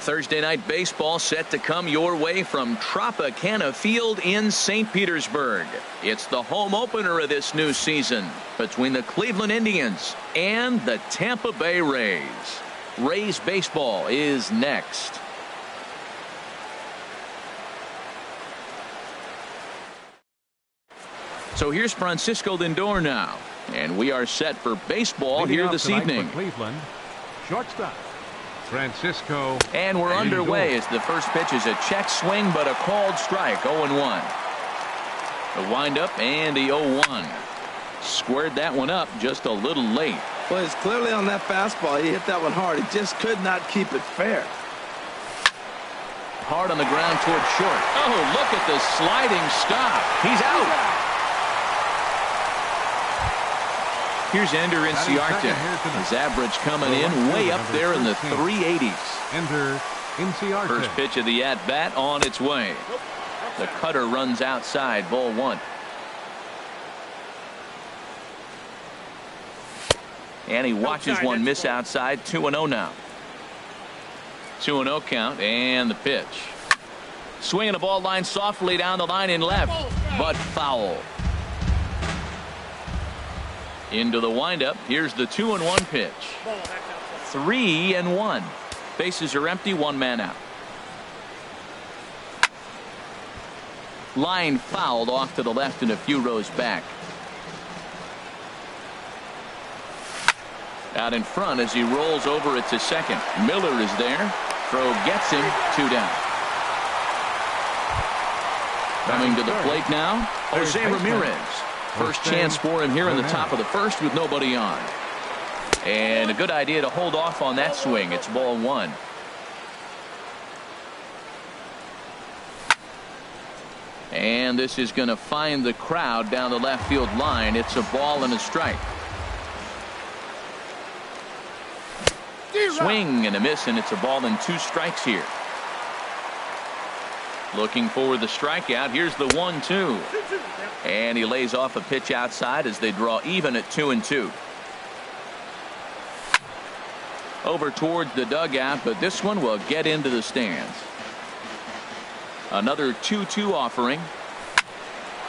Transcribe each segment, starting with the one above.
Thursday night baseball set to come your way from Tropicana Field in St. Petersburg. It's the home opener of this new season between the Cleveland Indians and the Tampa Bay Rays. Rays baseball is next. So here's Francisco Lindor now, and we are set for baseball here this evening. Cleveland, shortstop Francisco. And we're underway as the first pitch is a check swing, but a called strike. 0-1. The windup and the 0-1. Squared that one up just a little late. Well, it's clearly on that fastball. He hit that one hard. He just could not keep it fair. Hard on the ground toward short. Oh, look at the sliding stop. He's out. Here's Ender Inciarte. His average coming in way up there in the 380s. Ender Inciarte. First pitch of the at-bat on its way. The cutter runs outside, ball one. And he watches one miss outside. 2-0 now. 2-0 count, and the pitch. Swinging the ball line softly down the line in left, but foul. Into the windup. Here's the 2-1 pitch. 3-1. Bases are empty. One man out. Line fouled off to the left and a few rows back. Out in front as he rolls over it to second. Miller is there. Throw gets him. 2 down. Coming to the plate now, Jose Ramirez. First chance for him here in the top of the first with nobody on. And a good idea to hold off on that swing. It's ball one. And this is going to find the crowd down the left field line. It's a ball and a strike. Swing and a miss, and it's a ball and 2 strikes here. Looking for the strikeout. Here's the 1-2. And he lays off a pitch outside as they draw even at 2-2. Over towards the dugout, but this one will get into the stands. Another 2-2 offering.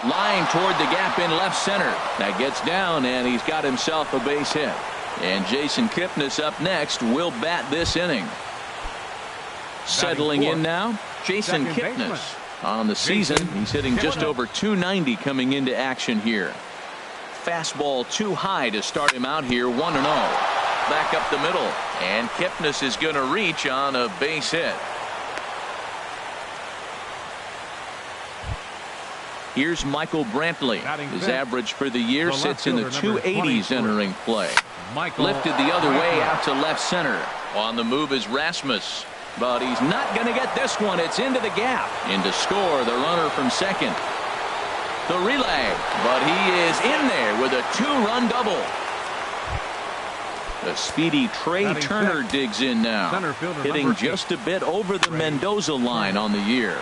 Line toward the gap in left center. That gets down, and he's got himself a base hit. And Jason Kipnis up next will bat this inning. Settling in now, Jason Kipnis. On the season, he's hitting just over 290 coming into action here. Fastball too high to start him out here. 1-0. Back up the middle, and Kipnis is going to reach on a base hit. Here's Michael Brantley. His average for the year sits in the 280s entering play. Lifted the other way out to left center. On the move is Rasmus. But he's not going to get this one. It's into the gap. In to score, the runner from second. The relay. But he is in there with a 2-run double. The speedy Trey Turner digs in now. Hitting just a bit over the Mendoza line on the year.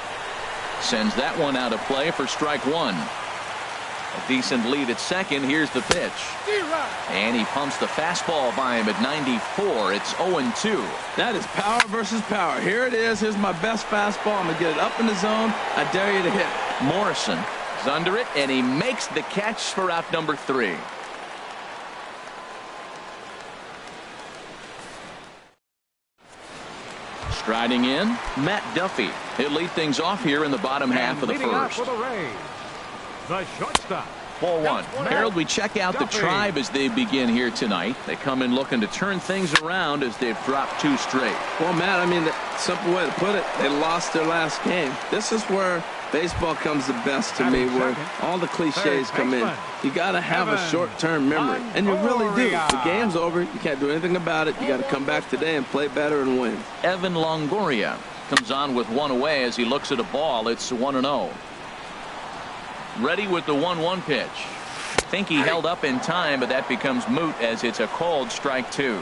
Sends that one out of play for strike one. A decent lead at second. Here's the pitch. And he pumps the fastball by him at 94. It's 0-2. That is power versus power. Here it is. Here's my best fastball. I'm going to get it up in the zone. I dare you to hit it. Morrison is under it, and he makes the catch for out number 3. Striding in, Matt Duffy. He'll lead things off here in the bottom half of the first. The shortstop. Ball one. Harold, we check out the Tribe as they begin here tonight. They come in looking to turn things around as they've dropped 2 straight. Well, Matt, I mean, the simple way to put it, they lost their last game. This is where baseball comes the best to me, where all the cliches come in. You got to have a short-term memory, and you really do. The game's over. You can't do anything about it. You got to come back today and play better and win. Evan Longoria comes on with one away as he looks at a ball. It's 1-0. Ready with the 1-1 pitch. Think he held up in time, but that becomes moot as it's a called strike 2.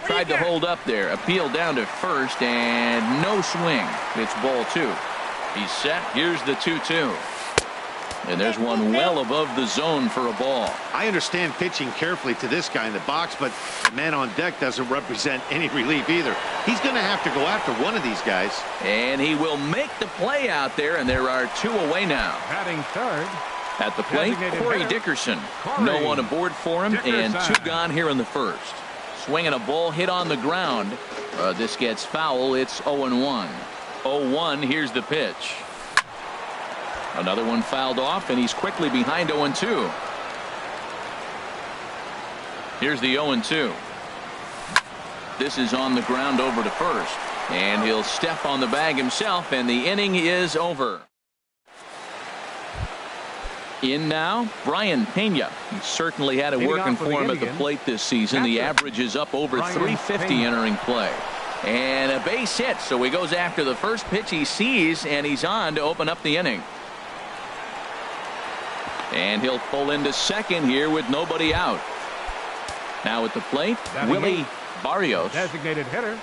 Tried to hold up there. Appeal down to first, and no swing. It's ball 2. He's set. Here's the 2-2. And there's one well above the zone for a ball. I understand pitching carefully to this guy in the box, but the man on deck doesn't represent any relief either. He's going to have to go after one of these guys. And he will make the play out there, and there are 2 away now. Batting third. At the plate, Corey Dickerson. No one aboard for him, and 2 gone here in the first. Swinging a ball hit on the ground. This gets foul. It's 0-1. 0-1. Here's the pitch. Another one fouled off, and he's quickly behind 0-2. Here's the 0-2. This is on the ground over to first. And he'll step on the bag himself, and the inning is over. In now, Brian Pena. He certainly had it working for him at the plate this season. The average is up over 350 entering play. And a base hit, so he goes after the first pitch he sees, and he's on to open up the inning. And he'll pull into second here with nobody out. Now at the plate, Willie Barrios. Designated hitter,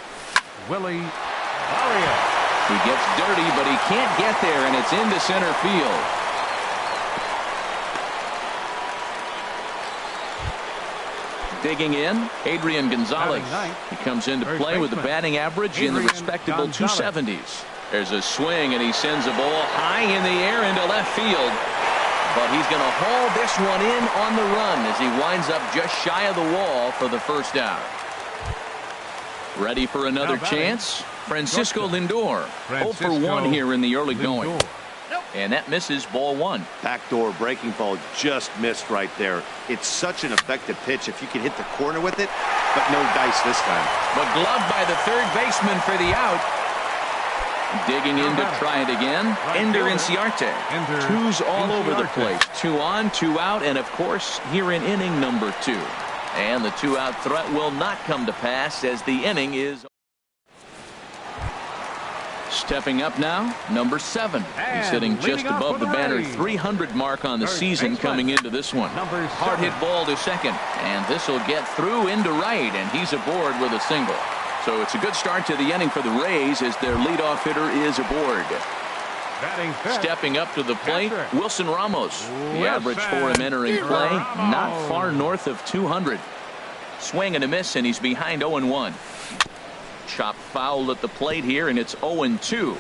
Willie Barrios. He gets dirty, but he can't get there, and it's into center field. Digging in, Adrian Gonzalez. He comes into play with a batting average in the respectable 270s. There's a swing, and he sends a ball high in the air into left field. But he's going to haul this one in on the run as he winds up just shy of the wall for the first out. Ready for another chance? Francisco Lindor. 0 for 1 here in the early going. And that misses ball 1. Backdoor breaking ball just missed right there. It's such an effective pitch if you can hit the corner with it, but no dice this time. But gloved by the third baseman for the out. Digging in to try it again. Ender Inciarte. 2's all over the place. 2 on, 2 out, and of course here in inning number 2. And the 2-out threat will not come to pass as the inning is. Stepping up now, number 7. He's hitting just above the banner 300 mark on the season coming into this one. Hard hit ball to second, and this will get through into right, and he's aboard with a single. So it's a good start to the inning for the Rays as their leadoff hitter is aboard. Stepping up to the plate, Wilson Ramos. The average for him entering play, not far north of 200. Swing and a miss, and he's behind 0-1. Chop foul at the plate here, and it's 0-2.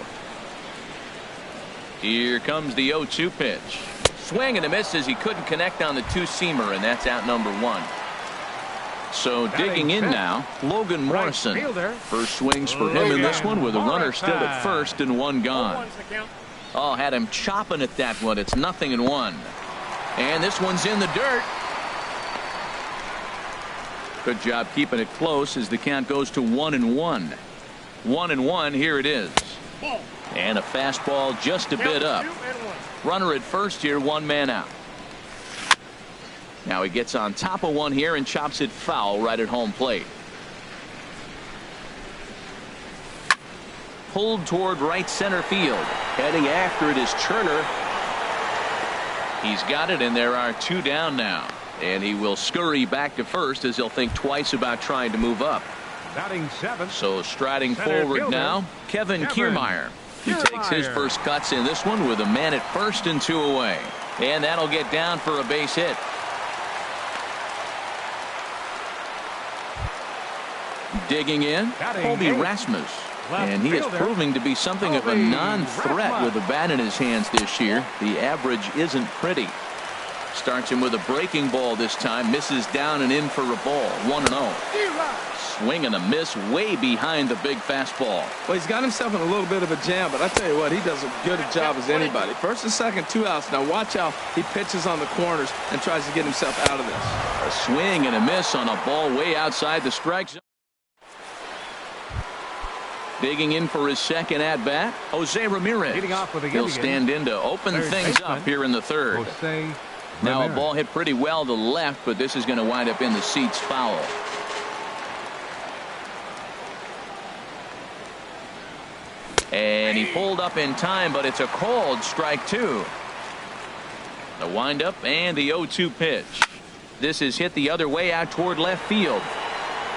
Here comes the 0-2 pitch. Swing and a miss as he couldn't connect on the 2-seamer, and that's out number 1. So digging in now, Logan Morrison. First swings for him in this one with a runner still at first and 1 gone. Oh, had him chopping at that one. It's 0-1. And this one's in the dirt. Good job keeping it close as the count goes to 1-1. 1-1, here it is. And a fastball just a bit up. Runner at first here, 1 man out. Now he gets on top of one here and chops it foul right at home plate. Pulled toward right center field. Heading after it is Turner. He's got it, and there are 2 down now. And he will scurry back to first as he'll think twice about trying to move up. Batting 7. So striding forward now, Kevin Kiermaier. He takes his first cuts in this one with a man at first and 2 away. And that'll get down for a base hit. Digging in, Colby Rasmus. And he is proving to be something of a non-threat with a bat in his hands this year. The average isn't pretty. Starts him with a breaking ball this time. Misses down and in for a ball. 1-0. Swing and a miss way behind the big fastball. Well, he's got himself in a little bit of a jam, but I tell you what, he does as good a job as anybody. First and second, 2 outs. Now watch how he pitches on the corners and tries to get himself out of this. A swing and a miss on a ball way outside the strike zone. Digging in for his second at-bat, Jose Ramirez. He'll stand in to open things up here in the third. Now a ball hit pretty well to the left, but this is going to wind up in the seats foul. And he pulled up in time, but it's a called strike 2. The windup and the 0-2 pitch. This is hit the other way out toward left field.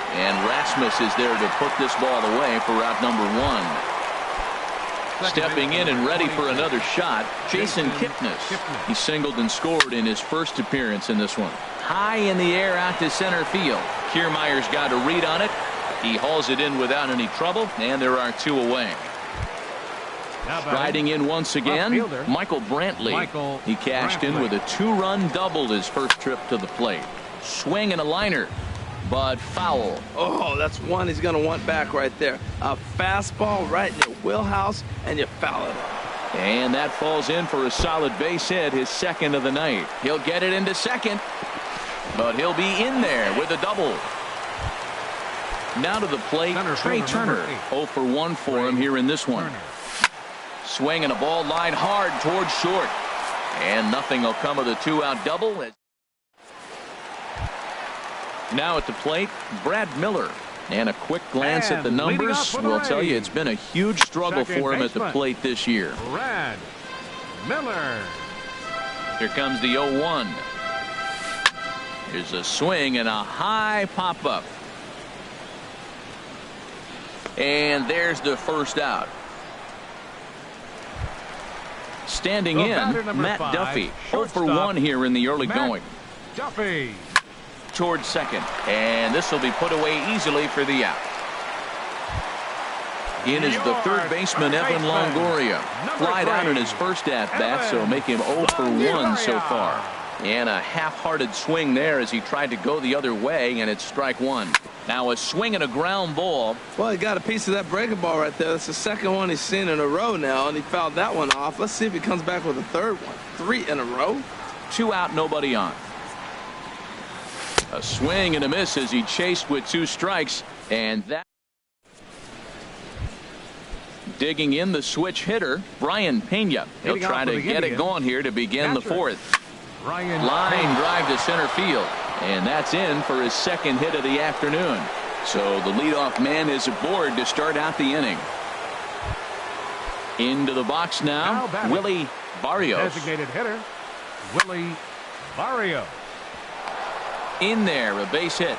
And Rasmus is there to put this ball away for out number 1. Stepping in and ready for another shot, Jason Kipnis. He singled and scored in his first appearance in this one. High in the air out to center field. Kiermaier's got a read on it. He hauls it in without any trouble, and there are 2 away. Striding in once again, Michael Brantley. He cashed in with a 2-run double his first trip to the plate. Swing and a liner, but foul. Oh, that's one he's going to want back right there. A fastball right in your wheelhouse, and you foul it. And that falls in for a solid base hit, his second of the night. He'll get it into second, but he'll be in there with a double. Now to the plate, Trey Turner. 0 for 1 for him here in this one. Swinging a ball line hard towards short. And nothing will come of the 2-out double. Now at the plate, Brad Miller. And a quick glance at the numbers will tell you it's been a huge struggle for him at the plate this year. Brad Miller. Here comes the 0-1. Here's a swing and a high pop-up. And there's the first out. Standing in, Matt Duffy. 0 for 1 here in the early going. Duffy. Towards second. And this will be put away easily for the out. In is the third baseman, Evan Longoria. Flied out in his first at-bat, so make him 0 for 1 so far. And a half-hearted swing there as he tried to go the other way, and it's strike 1. Now a swing and a ground ball. Well, he got a piece of that breaking ball right there. That's the second one he's seen in a row now, and he fouled that one off. Let's see if he comes back with a third one. 3 in a row. 2 out, nobody on. A swing and a miss as he chased with 2 strikes, and that. Digging in the switch hitter, Brian Pena. He'll try to get it going here to begin the 4th. Line drive to center field, and that's in for his second hit of the afternoon. So the leadoff man is aboard to start out the inning. Into the box now, Willie Barrios. Designated hitter, Willie Barrios. In there, a base hit.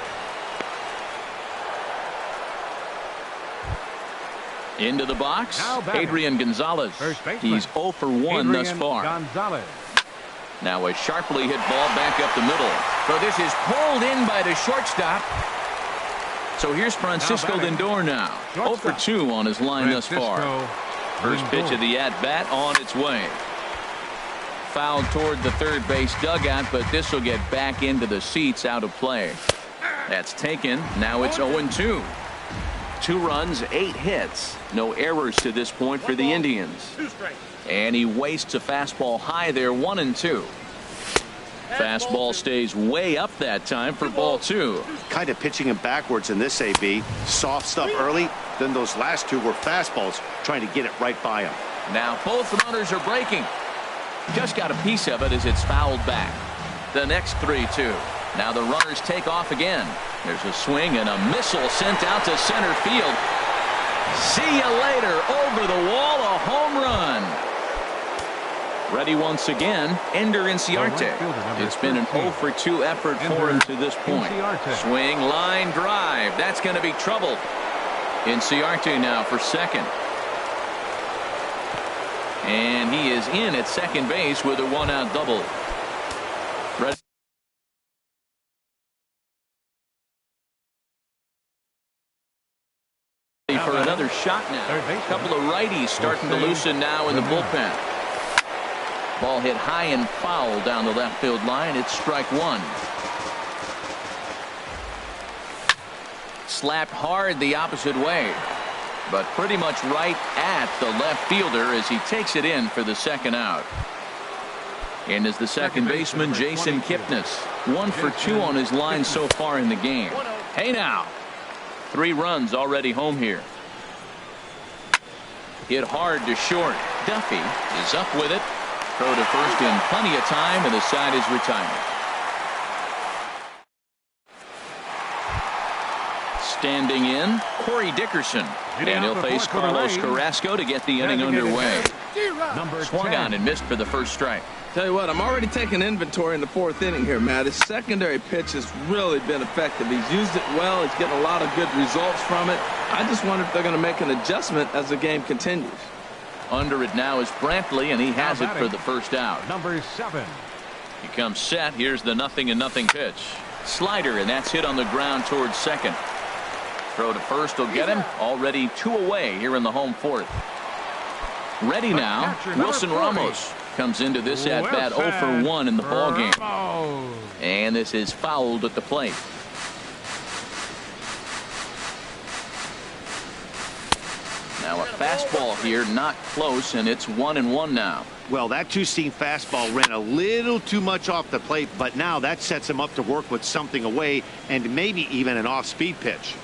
Into the box, Adrian Gonzalez. He's 0 for 1 thus far. Gonzalez. Now a sharply hit ball back up the middle. So this is pulled in by the shortstop. So here's Francisco Lindor now. 0 for 2 on his line thus far. First pitch of the at-bat on its way. Fouled toward the third base dugout, but this will get back into the seats out of play. That's taken. Now it's 0-2. 2 runs, 8 hits. No errors to this point for the Indians. And he wastes a fastball high there, 1-2. Fastball stays way up that time for ball 2. Kind of pitching him backwards in this AB. Soft stuff early, then those last 2 were fastballs, trying to get it right by him. Now both runners are breaking. Just got a piece of it as it's fouled back. The next 3-2. Now the runners take off again. There's a swing and a missile sent out to center field. See you later. Over the wall, a home run. Ready once again, Ender Inciarte. It's been an 0 for 2 effort for him to this point. Swing, line, drive. That's going to be trouble. Inciarte now for second. And he is in at second base with a 1-out double. Ready for another shot now. A couple of righties starting to loosen now in the bullpen. Ball hit high and foul down the left field line. It's strike 1. Slapped hard the opposite way, but pretty much right at the left fielder as he takes it in for the second out. And is the second baseman, Jason Kipnis. 1 for 2 on his line so far in the game. Hey now. 3 runs already home here. Hit hard to short. Duffy is up with it. Throw to first in plenty of time, and the side is retired. Standing in, Corey Dickerson. And he'll face Carlos Carrasco to get the inning underway. Swung on and missed for the first strike. Tell you what, I'm already taking inventory in the 4th inning here, Matt. His secondary pitch has really been effective. He's used it well. He's getting a lot of good results from it. I just wonder if they're going to make an adjustment as the game continues. Under it now is Brantley, and he has it for the first out. Number 7. He comes set. Here's the 0-0 pitch. Slider, and that's hit on the ground towards second. Throw to first will get him. Already 2 away here in the home fourth. Ready now. Wilson Ramos comes into this at bat 0 for 1 in the ballgame. And this is fouled at the plate. Now a fastball here, not close, and it's 1-1 now. Well, that two-seam fastball ran a little too much off the plate, but now that sets him up to work with something away and maybe even an off-speed pitch.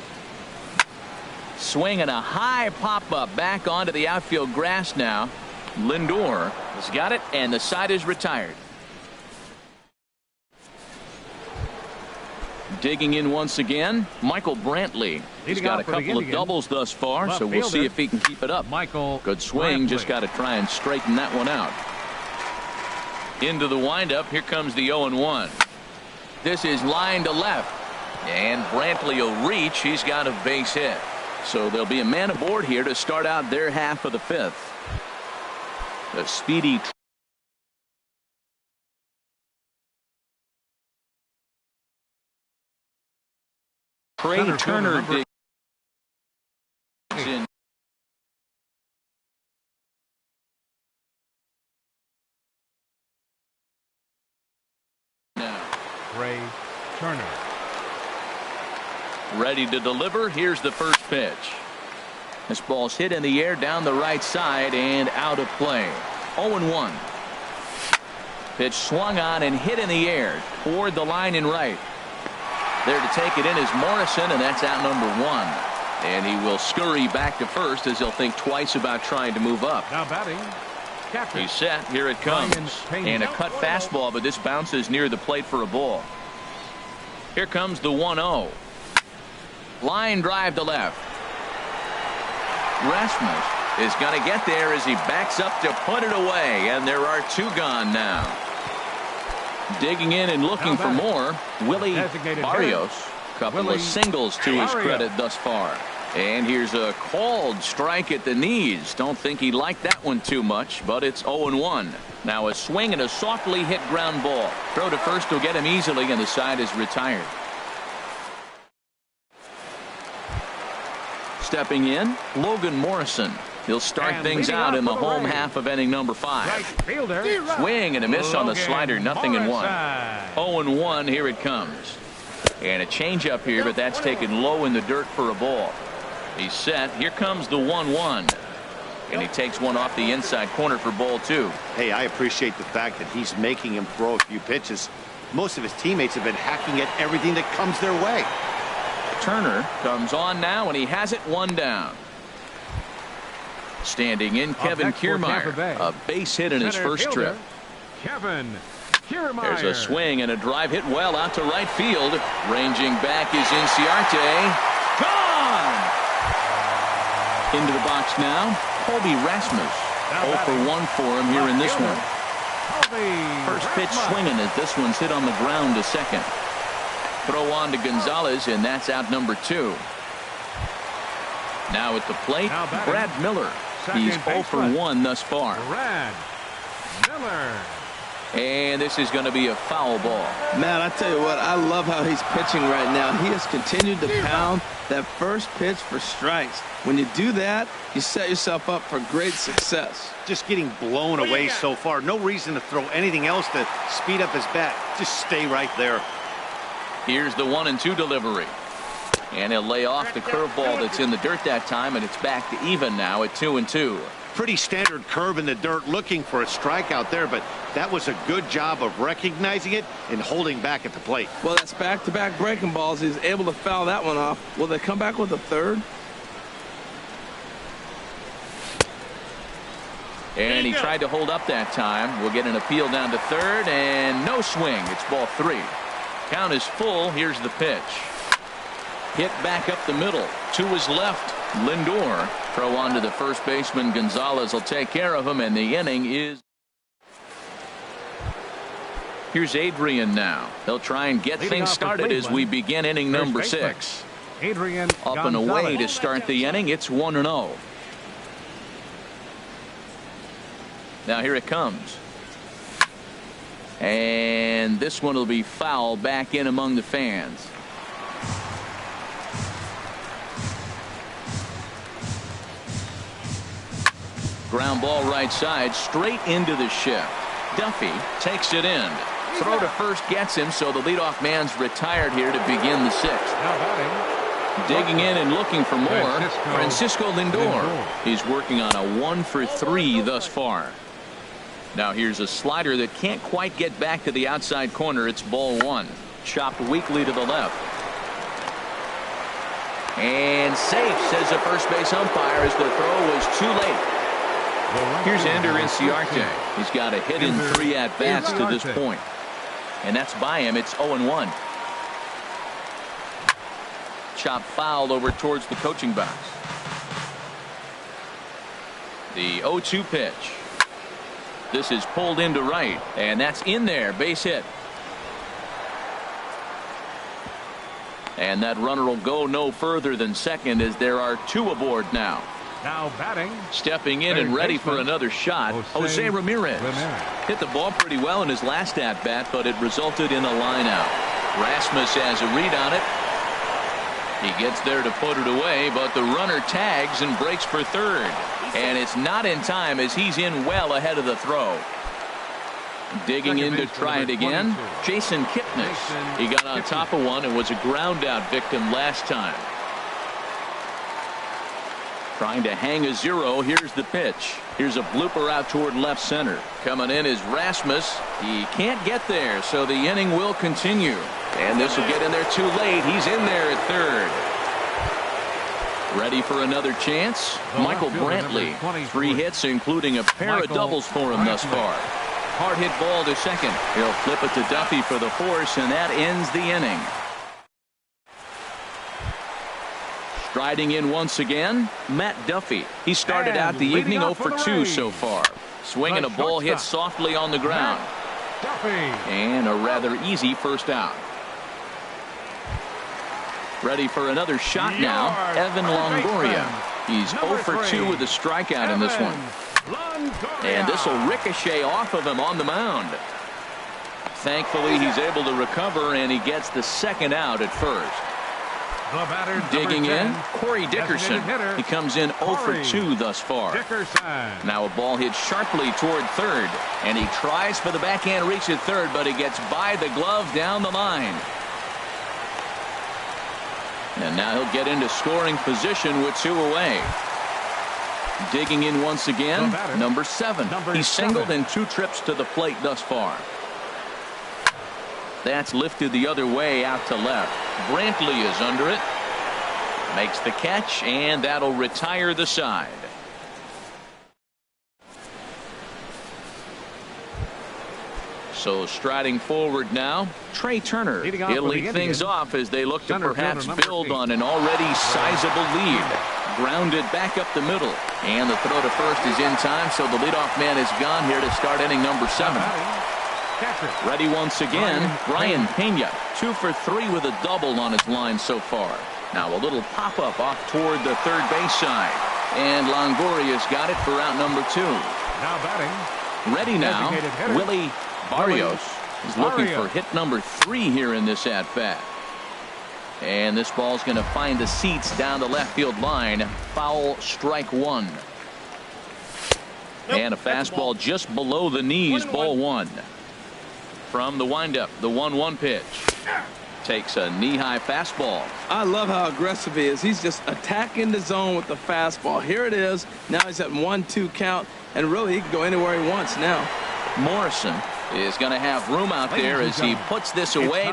Swing and a high pop-up back onto the outfield grass now. Lindor has got it, and the side is retired. Digging in once again, Michael Brantley. He's got a couple of doubles thus far, so we'll see if he can keep it up. Good swing, just got to try and straighten that one out. Into the windup, here comes the 0-1. This is line to left, and Brantley will reach. He's got a base hit. So there'll be a man aboard here to start out their half of the fifth. A speedy Trey Turner digs in. Now. Trey Turner. Ready to deliver. Here's the first pitch. This ball's hit in the air down the right side and out of play. 0-1. Pitch swung on and hit in the air toward the line in right. There to take it in is Morrison, and that's out number 1. And he will scurry back to first as he'll think twice about trying to move up. Now batting. Catcher. He's set. Here it comes. And a cut fastball, but this bounces near the plate for a ball. Here comes the 1-0. Line drive to left. Rasmus is going to get there as he backs up to put it away, and there are 2 gone now. Digging in and looking for more, Willie Barrios. Couple of singles to his credit thus far. And here's a called strike at the knees. Don't think he liked that one too much, but it's 0-1. Now a swing and a softly hit ground ball. Throw to first will get him easily, and the side is retired. Stepping in, Logan Morrison. He'll start things out in the home half of inning number 5. Swing and a miss on the slider, 0-1. 0-1, here it comes. And a changeup here, but that's taken low in the dirt for a ball. He's set. Here comes the 1-1. And he takes one off the inside corner for ball 2. Hey, I appreciate the fact that he's making him throw a few pitches. Most of his teammates have been hacking at everything that comes their way. Turner comes on now, and he has it 1 down. Standing in, Kevin Kiermaier, a base hit in his first trip. Kevin Kiermaier. There's a swing and a drive hit well out to right field. Ranging back is Inciarte. Gone! Into the box now, Colby Rasmus. 0 for 1 for him here in this one. First pitch swinging as this one's hit on the ground to second. Throw on to Gonzalez, and that's out number 2. Now at the plate, Brad Miller. He's 0 for 1 thus far. Brad Miller. And this is going to be a foul ball. Man, I tell you what, I love how he's pitching right now. He has continued to pound that first pitch for strikes. When you do that, you set yourself up for great success. Just getting blown away so far. No reason to throw anything else to speed up his bat. Just stay right there. Here's the 1-2 delivery. And he'll lay off the curveball that's in the dirt that time, and it's back to even now at 2-2. Pretty standard curve in the dirt, looking for a strikeout there, but that was a good job of recognizing it and holding back at the plate. Well, that's back-to-back breaking balls. He's able to foul that one off. Will they come back with a third? And he tried to hold up that time. We'll get an appeal down to third, and no swing. It's ball 3. Count is full. Here's the pitch. Hit back up the middle. To his left, Lindor. Throw on to the first baseman. Gonzalez will take care of him, and the inning is. Here's Adrian now. They'll try and get things started as we begin inning number 6. Adrian Up and away to start the inning. It's 1-0. Now here it comes. And this one will be foul back in among the fans. Ground ball right side, straight into the shift. Duffy takes it in. Throw to first gets him, so the leadoff man's retired here to begin the sixth. Digging in and looking for more, Francisco Lindor. He's working on a 1-for-3 thus far. Now here's a slider that can't quite get back to the outside corner. It's ball one. Chopped weakly to the left. And safe, says the first base umpire, as the throw was too late. Here's Ender Inciarte. He's got a hit in 3 at-bats to this point. And that's by him. It's 0-1. Chop fouled over towards the coaching box. The 0-2 pitch. This is pulled into right, and that's in there. Base hit. And that runner will go no further than second, as there are 2 aboard now. Now batting. Stepping in and ready for another shot, Jose Ramirez. Hit the ball pretty well in his last at-bat, but it resulted in a line out. Rasmus has a read on it. He gets there to put it away, but the runner tags and breaks for third. And it's not in time, as he's in well ahead of the throw. Digging in to try it again, Jason Kipnis. He got on top of one and was a ground out victim last time. Trying to hang a 0. Here's the pitch. Here's a blooper out toward left center. Coming in is Rasmus. He can't get there, so the inning will continue. And this will get in there too late. He's in there at third. Ready for another chance? Michael Brantley. 3 hits, including a pair of doubles for him thus far. Hard hit ball to second. He'll flip it to Duffy for the force, and that ends the inning. Striding in once again, Matt Duffy. He started out the evening 0 for 2 so far. Swinging a ball hit softly on the ground. And a rather easy first out. Ready for another shot now, Evan Longoria. He's 0 for 2 with a strikeout in this one. And this will ricochet off of him on the mound. Thankfully, he's able to recover, and he gets the second out at first. Digging in, Corey Dickerson. He comes in 0 for 2 thus far. Now a ball hit sharply toward third, and he tries for the backhand reach at third, but he gets by the glove down the line. And now he'll get into scoring position with 2 away. Digging in once again, number 7. He's singled in 2 trips to the plate thus far. That's lifted the other way out to left. Brantley is under it. Makes the catch, and that'll retire the side. So striding forward now, Trey Turner. He'll lead things off as they look to perhaps build on an already sizable lead. Grounded back up the middle. And the throw to first is in time, so the leadoff man is gone here to start inning number 7. Ready once again, Brian Pena. 2 for 3 with a double on his line so far. Now a little pop-up off toward the third base side. And Longoria's got it for out number 2. Now batting. Ready now, Willie Barrios is looking for hit number 3 here in this at-bat. And this ball's going to find the seats down the left field line. Foul, strike 1. And a fastball just below the knees, ball 1. From the windup, the 1-1 pitch. Takes a knee-high fastball. I love how aggressive he is. He's just attacking the zone with the fastball. Here it is. Now he's at 1-2 count, and really he can go anywhere he wants now. Morrison is going to have room out there as he puts this away.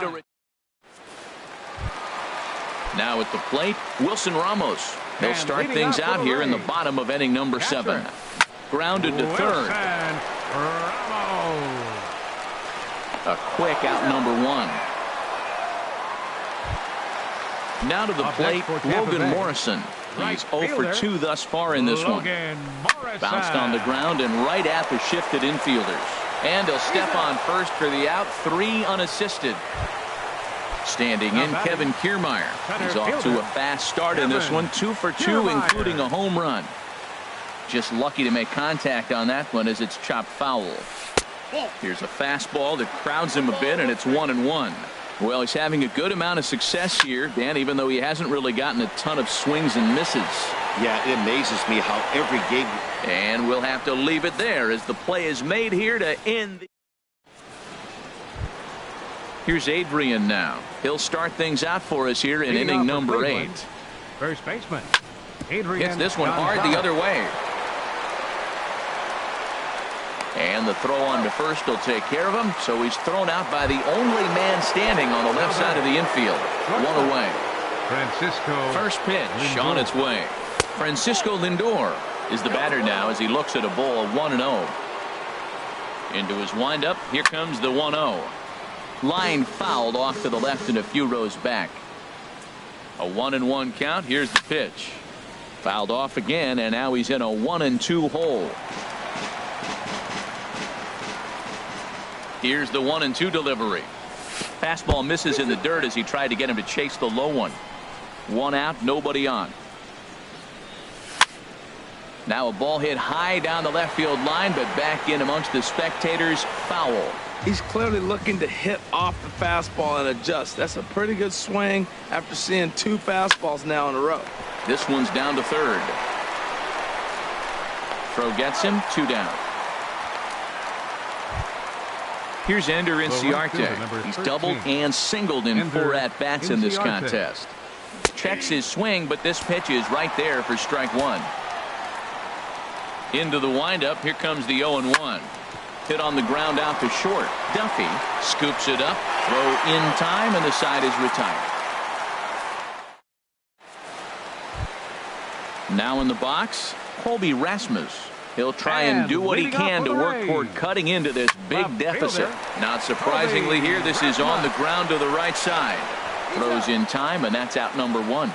Now at the plate, Wilson Ramos. They'll start things out here in the bottom of inning number 7. Grounded to third. A quick out number 1. Now to the plate, Logan Morrison. He's 0 for 2 thus far in this one. Bounced on the ground and right at the shifted infielders. And he'll step on first for the out, 3 unassisted. Standing in, Kevin Kiermaier. He's off to a fast start in this one, 2 for 2, including a home run. Just lucky to make contact on that one as it's chopped foul. Here's a fastball that crowds him a bit, and it's 1-1. Well, he's having a good amount of success here, Dan, even though he hasn't really gotten a ton of swings and misses. Yeah, it amazes me how every game. And we'll have to leave it there as the play is made here to end. Here's Adrian now. He'll start things out for us here in inning number 8. First baseman, Adrian. Hits this one hard the other way. And the throw on to first will take care of him. So he's thrown out by the only man standing on the left side of the infield. One away. Francisco. First pitch Lindor. on its way. Francisco Lindor is the batter now as he looks at a ball 1-0. Into his windup. Here comes the 1-0. Line fouled off to the left and a few rows back. A 1-1 count. Here's the pitch. Fouled off again, and now he's in a 1-2 hole. Here's the 1-2 delivery. Fastball misses in the dirt as he tried to get him to chase the low one. One out, nobody on. Now a ball hit high down the left field line, but back in amongst the spectators. Foul. He's clearly looking to hit off the fastball and adjust. That's a pretty good swing after seeing 2 fastballs now in a row. This one's down to third. Throw gets him, 2 down. Here's Ender Inciarte. He's doubled and singled in 4 at-bats in this contest. Checks his swing, but this pitch is right there for strike 1. Into the windup. Here comes the 0-1. Hit on the ground out to short. Duffy scoops it up. Throw in time, and the side is retired. Now in the box, Colby Rasmus. He'll try and do what he can to work toward cutting into this big deficit. Not surprisingly here, this is on the ground to the right side. Throws in time, and that's out number 1.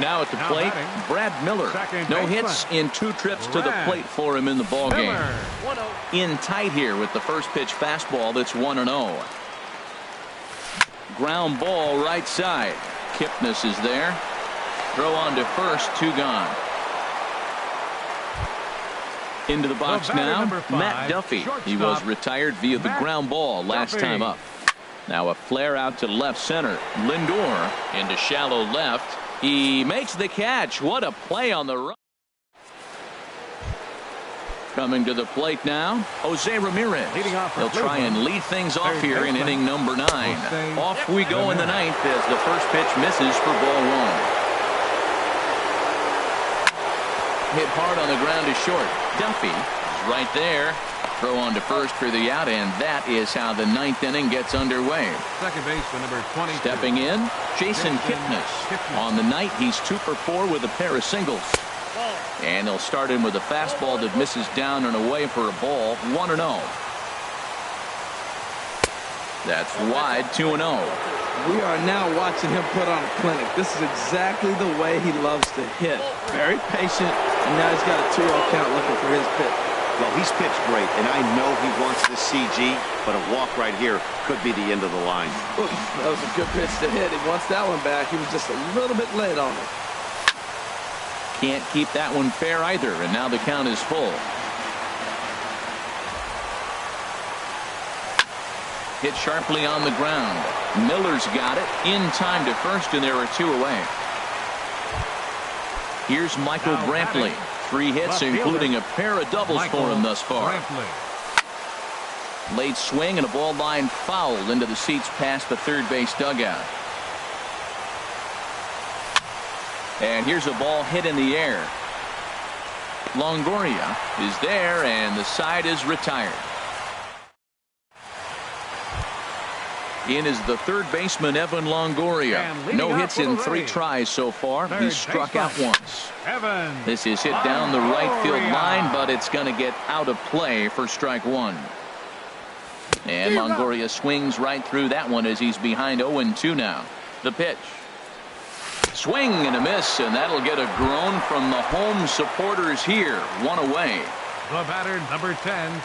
Now at the plate, Brad Miller. No hits in 2 trips to the plate for him in the ballgame. In tight here with the first pitch fastball that's 1-0. Ground ball right side. Kipnis is there. Throw on to first, 2 gone. Into the box now, Matt Duffy. He was retired via the ground ball last time up. Now a flare out to left center. Lindor into shallow left. He makes the catch. What a play on the run. Coming to the plate now, Jose Ramirez. He'll try and lead things off here in inning number 9. Off we go in the 9th as the first pitch misses for ball 1. Hit hard on the ground to short. Duffy is right there. Throw on to first for the out, and that is how the 9th inning gets underway. Second baseman number 20. Stepping in, Jason Kipnis. On the night, he's 2 for 4 with a pair of singles. And they'll start him with a fastball that misses down and away for a ball. 1-0. That's wide. 2-0. We are now watching him put on a clinic. This is exactly the way he loves to hit. Very patient, and now he's got a 2-0 count looking for his pitch. Well, he's pitched great, and I know he wants this CG, but a walk right here could be the end of the line. Ooh, that was a good pitch to hit. He wants that one back. He was just a little bit late on it. Can't keep that one fair either, and now the count is full. Hit sharply on the ground. Miller's got it in time to first, and there are 2 away. Here's Michael Brantley. 3 hits, including a pair of doubles for him thus far. Late swing and a ball line fouled into the seats past the third base dugout. And here's a ball hit in the air. Longoria is there, and the side is retired. In is the third baseman, Evan Longoria. No hits in 3 tries so far. He's struck out once. This is hit down the right field line, but it's going to get out of play for strike 1. And Longoria swings right through that one as he's behind 0-2 now. The pitch. Swing and a miss, and that'll get a groan from the home supporters here. 1 away. The batter, number 10.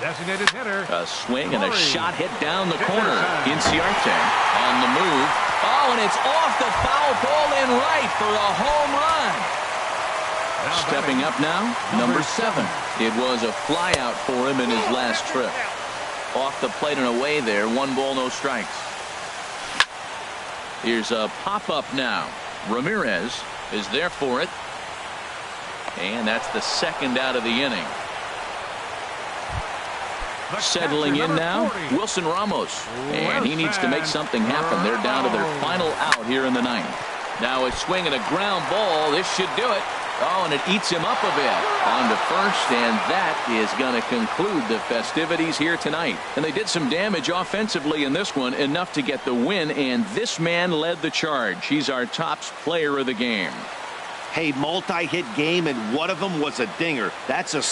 Designated hitter. A swing and a shot hit down the corner. Inciarte on the move. Oh, and it's off the foul pole in right for a home run. Stepping up now, number 7. It was a flyout for him in his last trip. Off the plate and away there, 1 ball, no strikes. Here's a pop-up now. Ramirez is there for it. And that's the 2nd out of the inning. Settling in now, Wilson Ramos. And he needs to make something happen. They're down to their final out here in the 9th. Now a swing and a ground ball. This should do it. Oh, and it eats him up a bit. On to first, and that is going to conclude the festivities here tonight. And they did some damage offensively in this one, enough to get the win, and this man led the charge. He's our top player of the game. Hey, multi-hit game, and one of them was a dinger. That's a